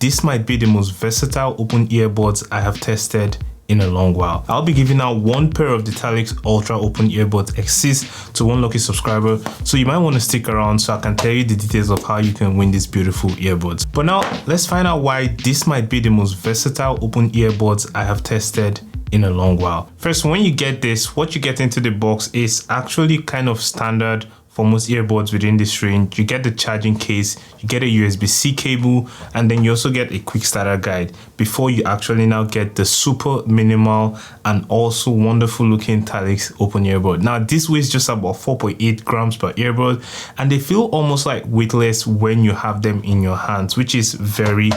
this might be the most versatile open earbuds I have tested in a long while. I'll be giving out one pair of the TALIX Ultra Open Earbuds XCs to one lucky subscriber, so you might want to stick around so I can tell you the details of how you can win these beautiful earbuds. But now, let's find out why this might be the most versatile open earbuds I have tested in a long while. First, when you get this, what you get into the box is actually kind of standard for most earbuds within this range. You get the charging case, you get a USB-C cable, and then you also get a quick starter guide before you actually now get the super minimal and also wonderful looking TALIX open earbud. Now this weighs just about 4.8 grams per earbud, and they feel almost like weightless when you have them in your hands, which is very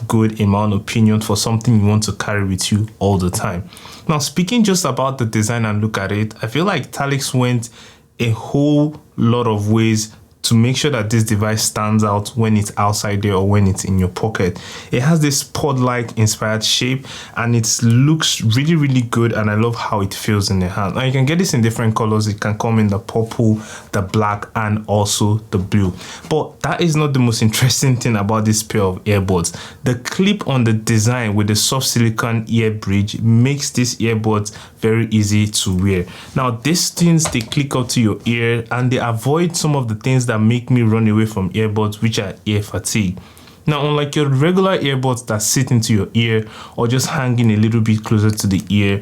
good in my own opinion for something you want to carry with you all the time. Now, speaking just about the design and look at it, I feel like TALIX went a whole lot of ways to make sure that this device stands out when it's outside there or when it's in your pocket. It has this pod-like inspired shape and it looks really, really good, and I love how it feels in the hand. Now you can get this in different colors. It can come in the purple, the black, and also the blue. But that is not the most interesting thing about this pair of earbuds. The clip on the design with the soft silicone ear bridge makes these earbuds very easy to wear. Now these things, they click up to your ear and they avoid some of the things that make me run away from earbuds, which are ear fatigue. Now, unlike your regular earbuds that sit into your ear or just hanging a little bit closer to the ear,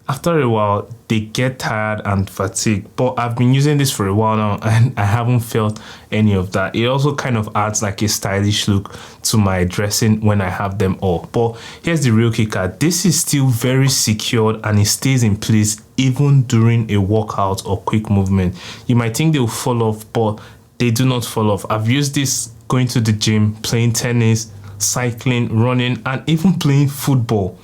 after a while they get tired and fatigued. But I've been using this for a while now and I haven't felt any of that. It also kind of adds like a stylish look to my dressing when I have them off. But here's the real kicker: this is still very secured and it stays in place even during a workout or quick movement. You might think they'll fall off, but they do not fall off. I've used this going to the gym, playing tennis, cycling, running, and even playing football.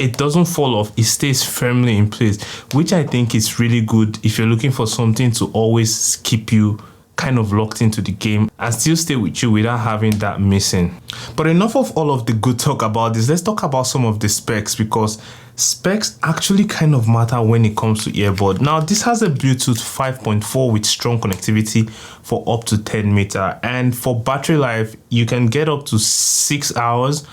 It doesn't fall off. It stays firmly in place, which I think is really good if you're looking for something to always keep you kind of locked into the game and still stay with you without having that missing. But enough of all of the good talk about this. Let's talk about some of the specs, because specs actually kind of matter when it comes to earbud. Now this has a Bluetooth 5.4 with strong connectivity for up to 10 meters, and for battery life you can get up to 6 hours,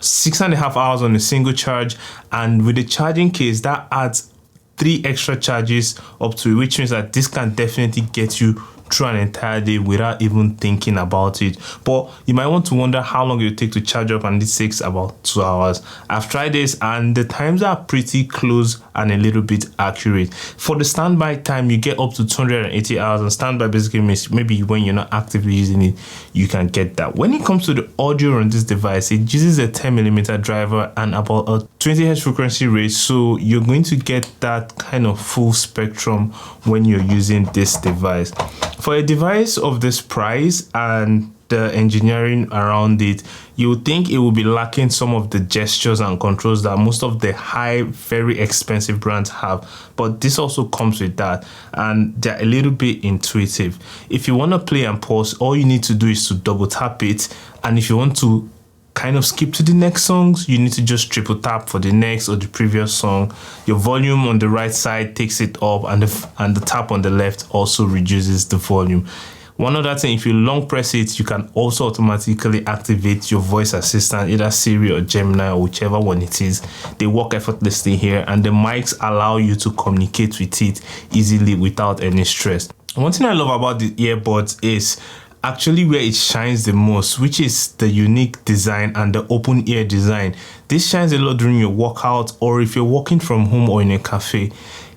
6.5 hours on a single charge, and with the charging case that adds 3 extra charges up to it, which means that this can definitely get you through an entire day without even thinking about it. But you might want to wonder how long it will take to charge up, and this takes about 2 hours. I've tried this and the times are pretty close and a little bit accurate. For the standby time, you get up to 280 hours, and standby basically means maybe when you're not actively using it, you can get that. When it comes to the audio on this device, it uses a 10mm driver and about a 20 Hz frequency rate, so you're going to get that kind of full spectrum when you're using this device. For a device of this price and the engineering around it, you would think it would be lacking some of the gestures and controls that most of the high, very expensive brands have, but this also comes with that, and they're a little bit intuitive. If you want to play and pause, all you need to do is to double tap it, and if you want to kind of skip to the next songs, you need to just triple tap for the next or the previous song. Your volume on the right side takes it up, and the tap on the left also reduces the volume. One other thing, if you long press it, you can also automatically activate your voice assistant, either Siri or Gemini or whichever one it is. They work effortlessly here, and the mics allow you to communicate with it easily without any stress. One thing I love about the earbuds is actually where it shines the most, which is the unique design and the open ear design. This shines a lot during your workout or if you're working from home or in a cafe.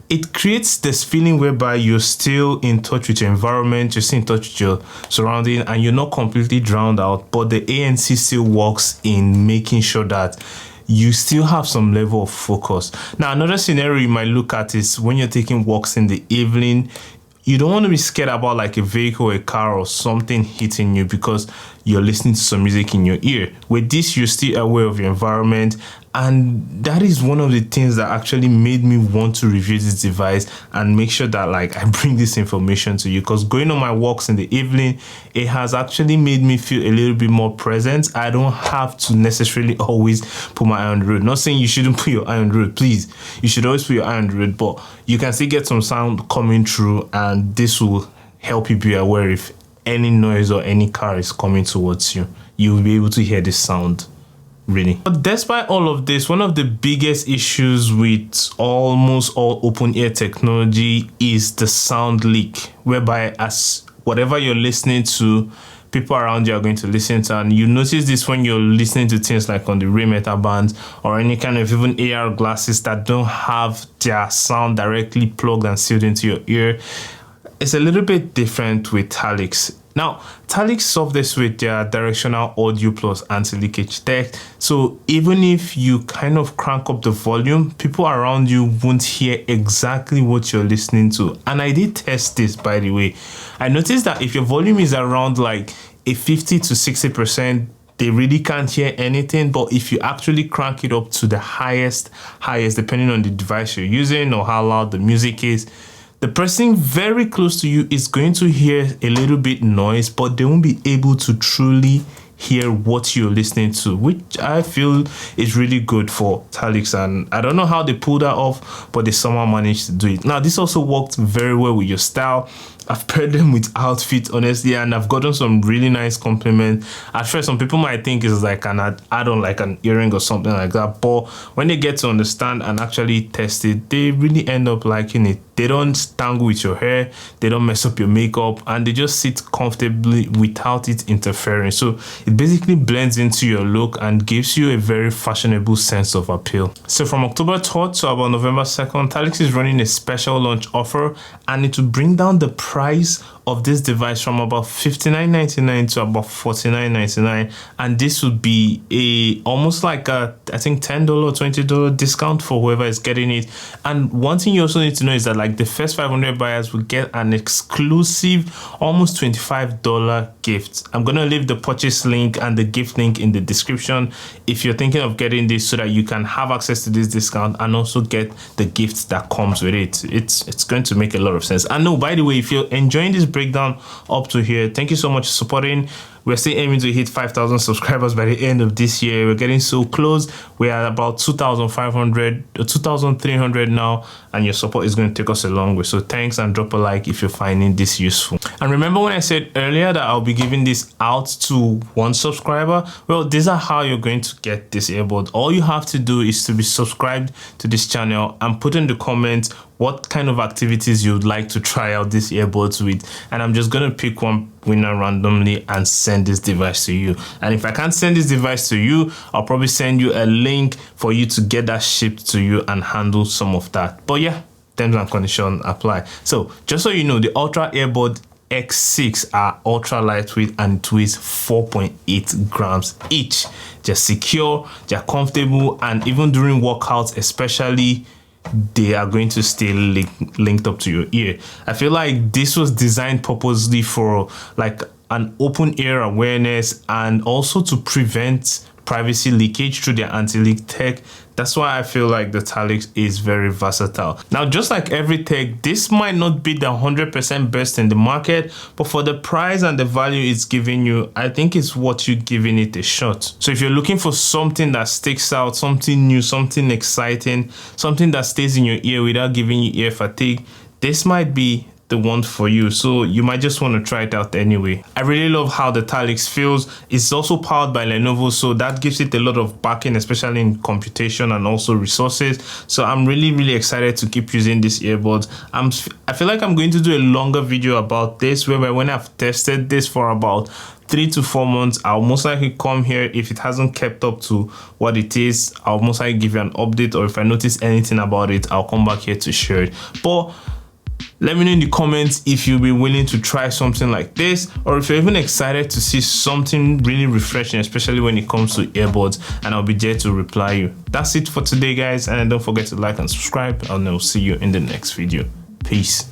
It creates this feeling whereby you're still in touch with your environment, you're still in touch with your surrounding, and you're not completely drowned out, but the ANC still works in making sure that you still have some level of focus. Now, another scenario you might look at is when you're taking walks in the evening. You don't want to be scared about like a vehicle, a car, or something hitting you because you're listening to some music in your ear. With this, you're still aware of your environment, and that is one of the things that actually made me want to review this device and make sure that like I bring this information to you, because going on my walks in the evening, it has actually made me feel a little bit more present. I don't have to necessarily always put my eye on the road. Not saying you shouldn't put your eye on the road, please. You should always put your eye on the road, but you can still get some sound coming through, and this will help you be aware if any noise or any car is coming towards you. you'll be able to hear this sound. Really. But despite all of this, one of the biggest issues with almost all open ear technology is the sound leak, whereby as whatever you're listening to, people around you are going to listen to, and you notice this when you're listening to things like on the Ray Meta bands or any kind of even AR glasses that don't have their sound directly plugged and sealed into your ear. It's a little bit different with TALIX. Now, TALIX solved this with their directional audio plus anti-leakage tech. So even if you kind of crank up the volume, people around you won't hear exactly what you're listening to. And I did test this, by the way. I noticed that if your volume is around like a 50 to 60%, they really can't hear anything. But if you actually crank it up to the highest, depending on the device you're using or how loud the music is, the person very close to you is going to hear a little bit noise, but they won't be able to truly hear what you're listening to, which I feel is really good for TALIX. And I don't know how they pulled that off, but they somehow managed to do it. Now, this also worked very well with your style. I've paired them with outfits, honestly, and I've gotten some really nice compliments. At first, some people might think it's like an add-on, like an earring or something like that. But when they get to understand and actually test it, they really end up liking it. They don't tangle with your hair, they don't mess up your makeup, and they just sit comfortably without it interfering. So it basically blends into your look and gives you a very fashionable sense of appeal. So from October 3rd to about November 2nd, TALIX is running a special launch offer, and it will bring down the price of this device from about $59.99 to about $49.99, and this would be almost like a, I think, $10 $20 discount for whoever is getting it. And one thing you also need to know is that like the first 500 buyers will get an exclusive almost $25 gift. I'm gonna leave the purchase link and the gift link in the description if you're thinking of getting this, so that you can have access to this discount and also get the gift that comes with it. It's going to make a lot of sense. And no, by the way, if you're enjoying this breakdown up to here, thank you so much for supporting. We're still aiming to hit 5,000 subscribers by the end of this year. We're getting so close. We are about 2,500 or 2,300 now, and your support is going to take us a long way. So thanks, and drop a like if you're finding this useful. And remember when I said earlier that I'll be giving this out to one subscriber? Well, these are how you're going to get this earbud. All you have to do is to be subscribed to this channel and put in the comments what kind of activities you'd like to try out these earbuds with, and I'm just gonna pick one winner randomly and send this device to you. And if I can't send this device to you, I'll probably send you a link for you to get that shipped to you and handle some of that. But yeah, terms and conditions apply. So just so you know, the Ultra Earbud X6 are ultra lightweight and it weighs 4.8 grams each. They're secure, they're comfortable, and even during workouts especially, they are going to stay linked up to your ear. I feel like this was designed purposely for like an open ear awareness and also to prevent privacy leakage through their anti-leak tech. That's why I feel like the TALIX is very versatile. Now, just like every tech, this might not be the 100% best in the market, but for the price and the value it's giving you, I think it's worth you giving it a shot. So if you're looking for something that sticks out, something new, something exciting, something that stays in your ear without giving you ear fatigue, this might be the one for you. So you might just want to try it out anyway. I really love how the TALIX feels. It's also powered by Lenovo, so that gives it a lot of backing, especially in computation and also resources. So I'm really excited to keep using this earbuds. I feel like I'm going to do a longer video about this, whereby when I've tested this for about 3 to 4 months, I'll most likely come here. If it hasn't kept up to what it is, I'll most likely give you an update, or if I notice anything about it, I'll come back here to share it. But let me know in the comments if you'll be willing to try something like this, or if you're even excited to see something really refreshing, especially when it comes to earbuds, and I'll be there to reply you. That's it for today, guys, and don't forget to like and subscribe, and I'll see you in the next video. Peace.